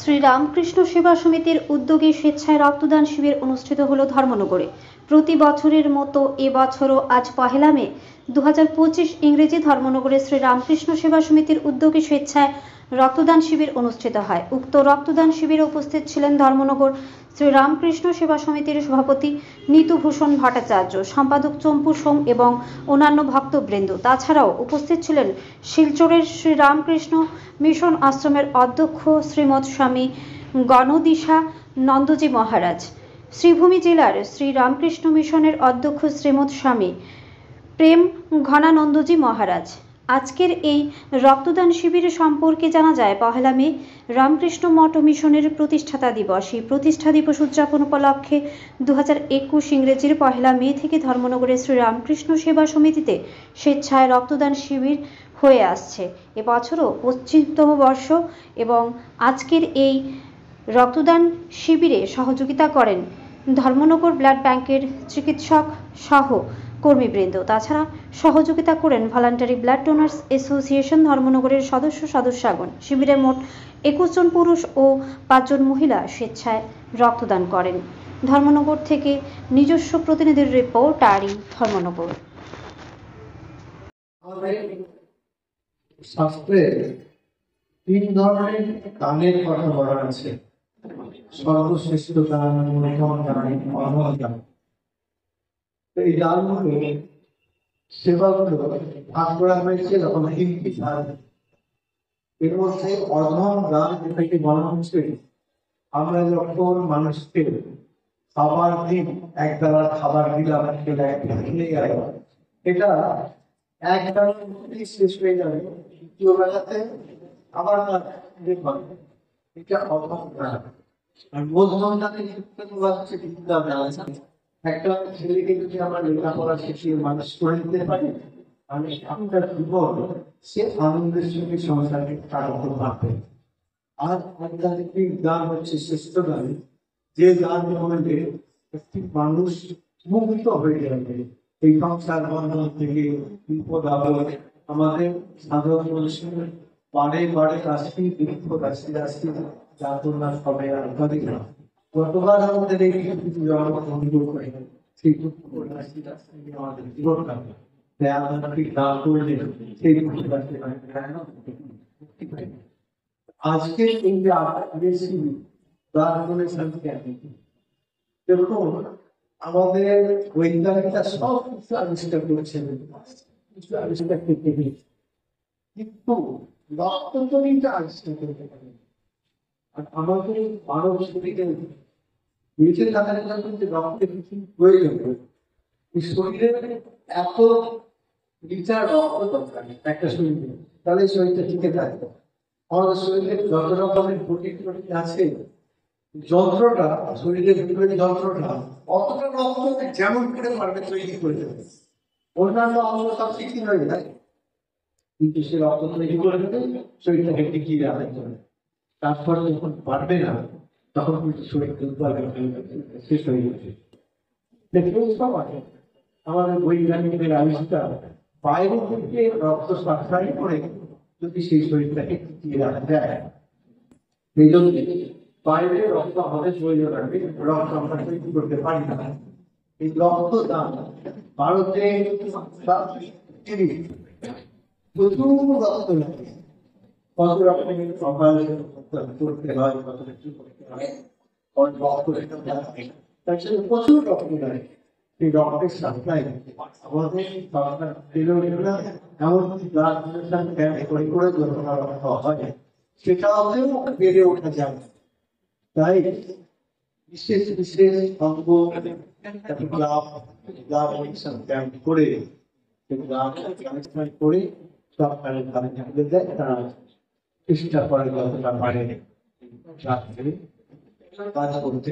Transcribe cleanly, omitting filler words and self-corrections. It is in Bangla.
শ্রী রামকৃষ্ণ সেবা সমিতির উদ্যোগে স্বেচ্ছায় রক্তদান শিবির অনুষ্ঠিত হলো ধর্মনগরে। প্রতি বছরের মতো এবছরও আজ পহেলা মে 2025 ইংরেজি ধর্মনগরে শ্রী রামকৃষ্ণ সেবা সমিতির উদ্যোগে স্বেচ্ছায় রক্তদান শিবির অনুষ্ঠিত হয়। উক্ত রক্তদান শিবিরে উপস্থিত ছিলেন ধর্মনগর শ্রী রামকৃষ্ণ সেবা সমিতির সভাপতি নীতুভূষণ ভট্টাচার্য, সম্পাদক চম্পু সোম এবং অন্যান্য ভক্তবৃন্দ। তাছাড়াও উপস্থিত ছিলেন শিলচরের শ্রী রামকৃষ্ণ মিশন আশ্রমের অধ্যক্ষ শ্রীমৎ স্বামী গণদিশা নন্দজি মহারাজ, শ্রীভূমি জেলার শ্রী রামকৃষ্ণ মিশনের অধ্যক্ষ শ্রীমৎ স্বামী প্রেম ঘনানন্দজি মহারাজ। আজকের এই রক্তদান শিবির সম্পর্কে জানা যায়, পহেলা মে রামকৃষ্ণ মঠ মিশনের প্রতিষ্ঠাতা দিবস। এই প্রতিষ্ঠা দিবস উদযাপন উপলক্ষে 2021 ইংরেজির পহেলা মে থেকে ধর্মনগরের শ্রী রামকৃষ্ণ সেবা সমিতিতে স্বেচ্ছায় রক্তদান শিবির হয়ে আসছে। এবছরও 25তম বর্ষ এবং আজকের এই রক্তদান শিবিরে সহযোগিতা করেন ধর্মনগর ব্লাড ব্যাংকের চিকিৎসক সহ কর্মীবৃন্দ। তাছাড়া সহযোগিতা করেন ভলান্টারি ব্লাড ডোনার্স অ্যাসোসিয়েশন ধর্মনগরের সদস্যগণ। শিবিরে মোট 21 জন পুরুষ ও 5 জন মহিলা স্বেচ্ছায় রক্তদান করেন। ধর্মনগর থেকে নিজস্ব প্রতিনিধির রিপোর্ট, আরি ধর্মনগর। শাস্ত্রে 3 ধরনের দানের কথা বলা আছে। সর্বশ্রেষ্ঠ দান, মধ্যম দান, অধম দান। এই দানগুলো সেবাগুলো ভাগ করা হয়েছে এরকম 3টি দান। এর মধ্যে অধম দান যেটাকে বলা হচ্ছে, আমরা যখন মানুষকে খাবার দিই, একবেলা খাবার দিলাম, খেলে গেল, এটা একবেলার মধ্যেই শেষ হয়ে যাবে, দ্বিতীয় বেলাতে আবার দেখবেন, এটা অধম দান। আর মধ্যম দানের ক্ষেত্রে বলা হচ্ছে বিদ্যা দান। একটা ছেলেকে যদি আমরা লেখাপড়া শিখিয়ে মানুষ করে দিতে পারি, আমি একটা জীবন সে আনন্দের সঙ্গে সংসারকে কাটাতে পারবে। আর আধ্যাত্মিক দান হচ্ছে শ্রেষ্ঠ দান, যে দান মধ্যে একটি মানুষ মুক্ত হয়ে যাবে এই সংসার বন্ধন থেকে, বিপদ আপদ। আমাদের সাধারণ মানুষের বারে বারে আসছি, বিপদ আসছি, যাতনা সবে আধ্যাত্মিক না। গতবার আমাদের এই কিছু জন্মগ্রহণ করে সেই দুঃখ আমাদের জীবন কাটবে, আজকে আমাদের বৈজ্ঞানিকরা সব কিছু আবিষ্কার করেছেন, কিন্তু রক্তজনিত আবিষ্কার করতে পারে। আর আমাদের মানব শরীরে বেঁচে থাকার জন্য যে রক্তের কিছু প্রয়োজন, শরীরের এত লিটার রক্ত দরকার একটা শরীরে, তাহলে শরীরটা টিকে থাকবে। আমাদের শরীরে যত রকমের প্রোটিন আছে, যন্ত্রটা শরীরের ভিতরে যন্ত্রটা অতটা রক্ত যেমন করে পারবে তৈরি করে দেবে। অন্যান্য অঙ্গ সব শিথিল হয়ে যায়, কিন্তু সে রক্ত তৈরি করে দেবে, শরীরটাকে টিকিয়ে রাখার জন্য। তারপরে যখন পারবে না, তখন কিন্তু শরীর দুর্বল শেষ হয়ে যাবে। দেখবেন সব আছে আমাদের বৈজ্ঞানিকদের আবিষ্কার, বাইরে থেকে রক্ত সাপ্লাই করে যদি সেই শরীরটাকে টিকিয়ে রাখা যায়। এই জন্য বাইরে রক্ত আমাদের শরীরে রাখবে, রক্ত আমরা তৈরি করতে পারি না। এই রক্ত দান ভারতে প্রচুর রক্ত লাগে, কত রকমের সকাল করতে হয়, কত কিছু করতে হয়, তার সাথে প্রচুর রক্ত লাগে। এই রক্তের সাপ্লাই আমাদের সরকার দিল না, এমনকি ব্লাড ডোনেশন ক্যাম্প করে যখন রক্ত হয়, সেটাও বেড়ে ওঠা যায়। তাই বিশেষ বিশেষ অঙ্গ ব্লাড ডোনেশন ক্যাম্প করে করে সরকারের কাজে দেয়, তারা চেষ্টা করে যতটা পারে কাজ করতে।